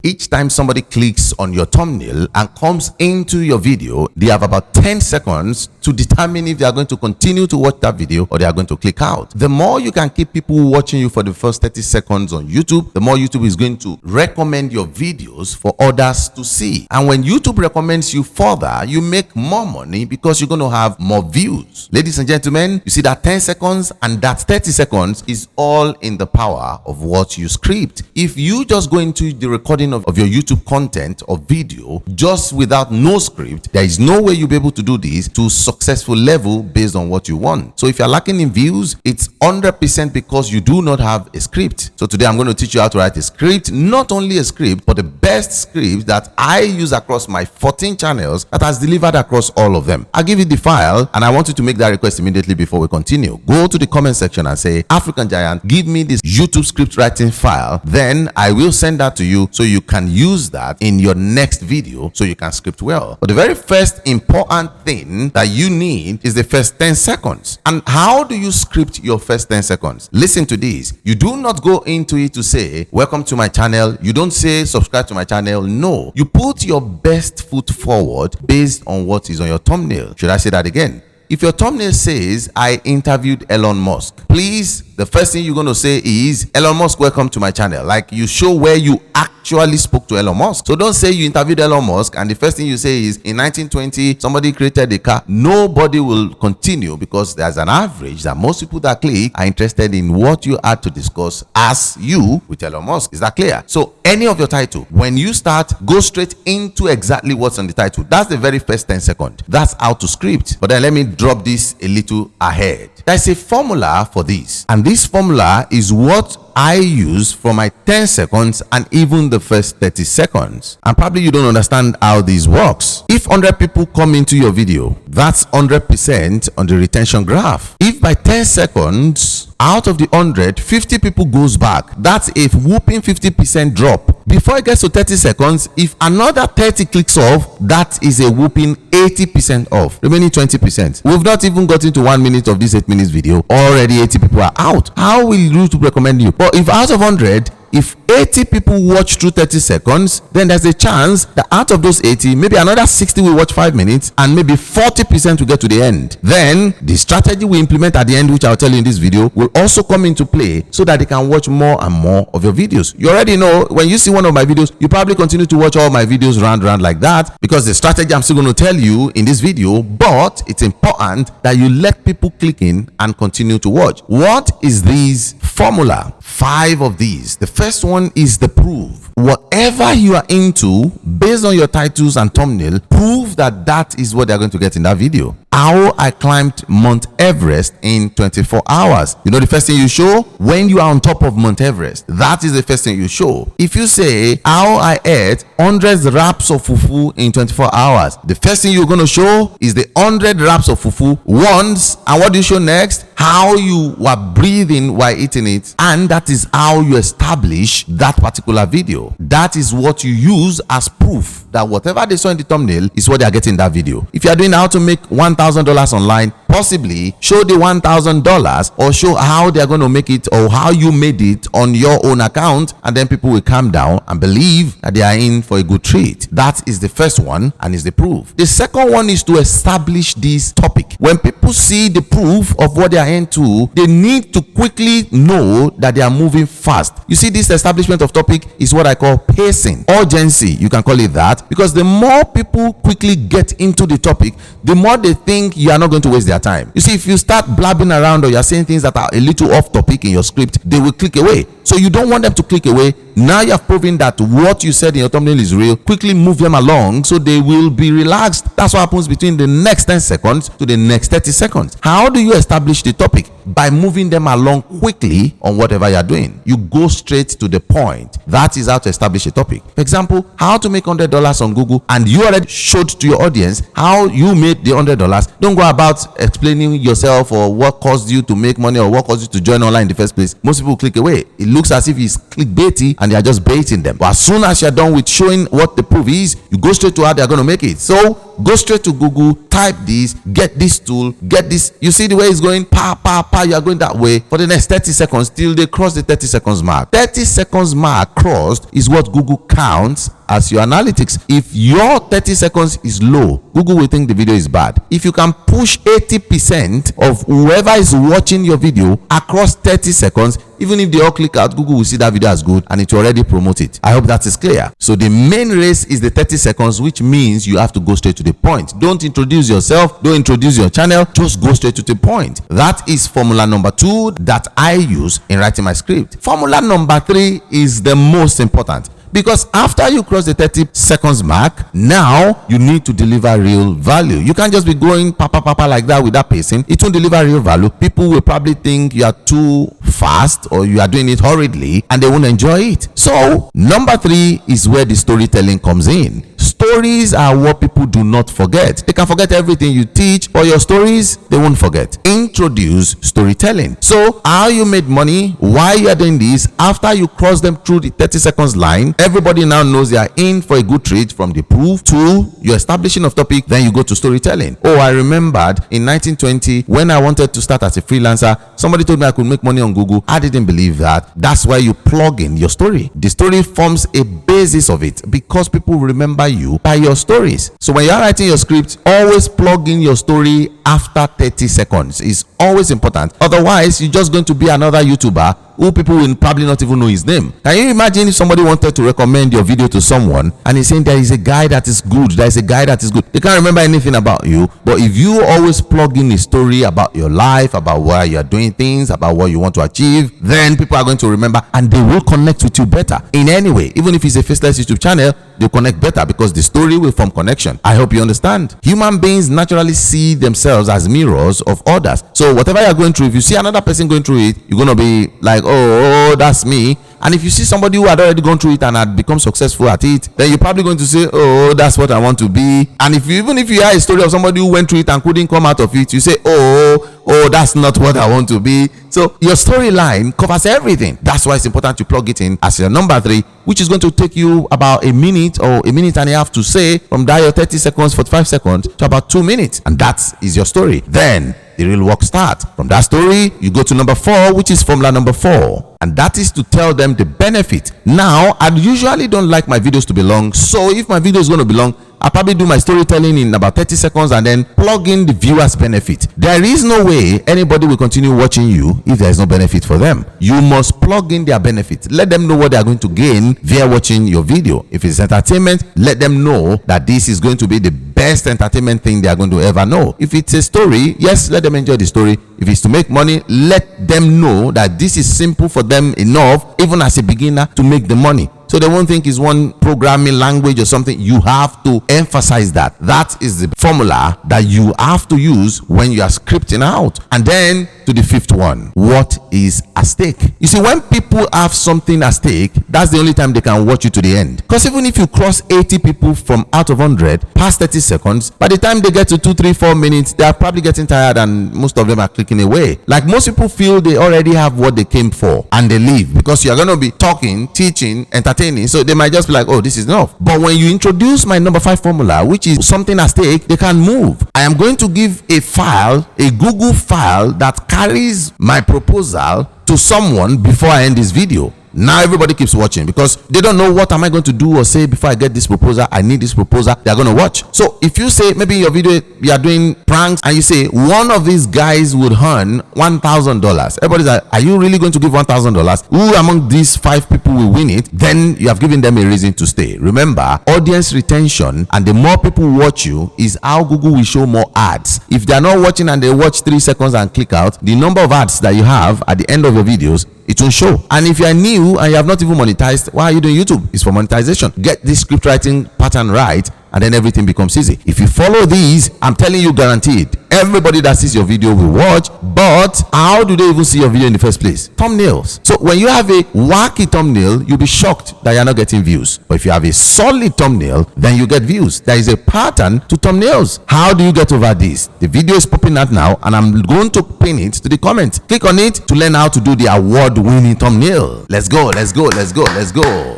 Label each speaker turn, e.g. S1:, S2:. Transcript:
S1: Each time somebody clicks on your thumbnail and comes into your video, they have about 10 seconds to determine if they are going to continue to watch that video or they are going to click out. The more you can keep people watching you for the first 30 seconds on YouTube, the more YouTube is going to recommend your videos for others to see. And when YouTube recommends you further, you make more money because you're going to have more views. Ladies and gentlemen, you see that 10 seconds and that 30 seconds is all in the power of what you script. If you just go into the recording of your YouTube content or video just without no script, there is no way you'll be able to do this to successful level based on what you want. So if you're lacking in views, it's 100% because you do not have a script. So today I'm going to teach you how to write a script, not only a script, but the best script that I use across my 14 channels that has delivered across all of them. I'll give you the file and I want you to make that request immediately before we continue. Go to the comment section and say, African Giant, give me this YouTube script writing file. Then I will send that to you so you can use that in your next video so you can script well. But the very first important thing that you need is the first 10 seconds. And how do you script your first 10 seconds? Listen to this. You do not go into it to say, welcome to my channel. You don't say, subscribe to my channel. No, you put your best foot forward based on what is on your thumbnail. Should I say that again? If your thumbnail says, I interviewed Elon Musk, please, the first thing you're going to say is, Elon Musk, welcome to my channel. Like you show where you actually spoke to Elon Musk. So don't say you interviewed Elon Musk and the first thing you say is, in 1920, somebody created a car. Nobody will continue because there's an average that most people that click are interested in what you had to discuss as you with Elon Musk. Is that clear? So any of your title, when you start, go straight into exactly what's on the title. That's the very first 10 seconds. That's how to script. But then let me drop this a little ahead. There's a formula for this, and this formula is what I use for my 10 seconds and even the first 30 seconds. And probably you don't understand how this works. If 100 people come into your video, that's 100% on the retention graph. If by 10 seconds out of the 100, 50 people goes back, that's a whooping 50% drop. Before it gets to 30 seconds, if another 30 clicks off, that is a whooping 80% off, remaining 20%. We've not even gotten to 1 minute of this 8 minutes video. Already 80 people are out. How will YouTube recommend you? But if out of 100, if 80 people watch through 30 seconds, then there's a chance that out of those 80, maybe another 60 will watch 5 minutes and maybe 40% will get to the end. Then the strategy we implement at the end, which I'll tell you in this video, will also come into play so that they can watch more and more of your videos. You already know when you see one of my videos, you probably continue to watch all my videos round like that because the strategy I'm still going to tell you in this video, but it's important that you let people click in and continue to watch. What is this formula? 5 of these. The first one is the proof. Whatever you are into, based on your titles and thumbnail, prove that that is what they're going to get in that video. How I climbed Mount Everest in 24 hours. You know the first thing you show? When you are on top of Mount Everest. That is the first thing you show. If you say, how I ate 100 wraps of fufu in 24 hours, the first thing you're going to show is the 100 wraps of fufu once. And what do you show next? How you were breathing while eating it. And that is how you establish that particular video. That is what you use as proof that whatever they saw in the thumbnail is what they are getting in that video. If you are doing how to make $1,000 online, possibly show the $1,000 or show how they are going to make it or how you made it on your own account, and then people will calm down and believe that they are in for a good treat. That is the first one and is the proof. The second one is to establish this topic. When people see the proof of what they are into, they need to quickly know that they are moving fast. You see, this establishment of topic is what I call pacing, urgency, you can call it that, because the more people quickly get into the topic, the more they think you are not going to waste their time. You see, if you start blabbing around or you're saying things that are a little off topic in your script, they will click away. So you don't want them to click away. Now you have proven that what you said in your thumbnail is real. Quickly move them along so they will be relaxed. That's what happens between the next 10 seconds to the next 30 seconds. How do you establish the topic? By moving them along quickly on whatever you're doing. You go straight to the point. That is how to establish a topic. For example, how to make $100 on Google, and you already showed to your audience how you made the $100. Don't go about explaining yourself or what caused you to make money or what caused you to join online in the first place. Most people click away. It looks as if it's clickbaity and they are just baiting them. But as soon as you're done with showing what the proof is, you go straight to how they're going to make it. So go straight to Google, type this, get this tool, get this. You see the way it's going, you are going that way for the next 30 seconds till they cross the 30 seconds mark. 30 seconds mark crossed is what Google counts as your analytics. If your 30 seconds is low, Google will think the video is bad. If you can push 80% of whoever is watching your video across 30 seconds, even if they all click out, Google will see that video as good and it will already promote it. I hope that is clear. So the main race is the 30 seconds, which means you have to go straight to the point. Don't introduce yourself, don't introduce your channel, just go straight to the point. That is formula number 2 that I use in writing my script. Formula number 3 is the most important, because after you cross the 30 seconds mark, now you need to deliver real value. You can't just be going papa like that without pacing. It won't deliver real value. People will probably think you are too fast or you are doing it hurriedly and they won't enjoy it. So number 3 is where the storytelling comes in. Stories are what people do not forget. They can forget everything you teach, but your stories, they won't forget. Introduce storytelling. So how you made money, why you are doing this, after you cross them through the 30 seconds line, everybody now knows they are in for a good treat, from the proof to your establishing of topic. Then you go to storytelling. Oh, I remembered in 1920 when I wanted to start as a freelancer, somebody told me I could make money on Google. I didn't believe that. That's why you plug in your story. The story forms a basis of it, because people remember you by your stories. So when you are writing your script, always plug in your story after 30 seconds. It's always important. Otherwise, you're just going to be another YouTuber who people will probably not even know his name. Can you imagine if somebody wanted to recommend your video to someone and he's saying there is a guy that is good, there is a guy that is good. They can't remember anything about you. But if you always plug in a story about your life, about why you are doing things, about what you want to achieve, then people are going to remember and they will connect with you better in any way. Even if it's a faceless YouTube channel, they'll connect better because the story will form connection. I hope you understand. Human beings naturally see themselves as mirrors of others. So whatever you're going through, if you see another person going through it, you're going to be like, oh, that's me. And if you see somebody who had already gone through it and had become successful at it, then you're probably going to say, oh, that's what I want to be. And even if you hear a story of somebody who went through it and couldn't come out of it, you say, oh, that's not what I want to be. So your storyline covers everything. That's why it's important to plug it in as your number 3, which is going to take you about a minute or a minute and a half to say, from that your 30 seconds, 45 seconds to about 2 minutes. And that is your story. Then the real work starts. From that story, you go to number 4, which is formula number 4. And that is to tell them the benefit. Now, I usually don't like my videos to be long. So if my video is going to be long, I'll probably do my storytelling in about 30 seconds and then plug in the viewer's benefit. There is no way anybody will continue watching you if there is no benefit for them. You must plug in their benefit. Let them know what they are going to gain via watching your video. If it's entertainment, let them know that this is going to be the best entertainment thing they are going to ever know. If it's a story, yes, let them enjoy the story. If it's to make money, let them know that this is simple for them enough, even as a beginner, to make the money. So they won't think it's one programming language or something. You have to emphasize that. That is the formula that you have to use when you are scripting out. And then to the 5th one, what is at stake? You see, when people have something at stake, that's the only time they can watch you to the end. Because even if you cross 80 people from out of 100 past 30 seconds, by the time they get to 2, 3, 4 minutes, they are probably getting tired and most of them are clicking away. Like most people feel they already have what they came for and they leave because you are going to be talking, teaching, entertaining. So they might just be like, oh, this is enough. But when you introduce my number 5 formula, which is something at stake, they can move. I am going to give a file, a Google file that carries my proposal to someone before I end this video. Now everybody keeps watching because they don't know what am I going to do or say before I get this proposal. I need this proposal. They are going to watch. So if you say maybe in your video you are doing pranks and you say one of these guys would earn $1,000, everybody's like, are you really going to give $1,000? Who among these 5 people will win it? Then you have given them a reason to stay. Remember, audience retention and the more people watch you is how Google will show more ads. If they are not watching and they watch 3 seconds and click out, the number of ads that you have at the end of your videos, it will show. And if you are new and you have not even monetized, why are you doing YouTube? It's for monetization. Get this script writing pattern right and then everything becomes easy. If you follow these, I'm telling you, guaranteed, everybody that sees your video will watch. But how do they even see your video in the first place? Thumbnails. So when you have a wacky thumbnail, you'll be shocked that you're not getting views. But if you have a solid thumbnail, then you get views. There is a pattern to thumbnails. How do you get over this? The video is popping out now and I'm going to pin it to the comment. Click on it to learn how to do the award-winning thumbnail. Let's go, let's go, let's go, let's go.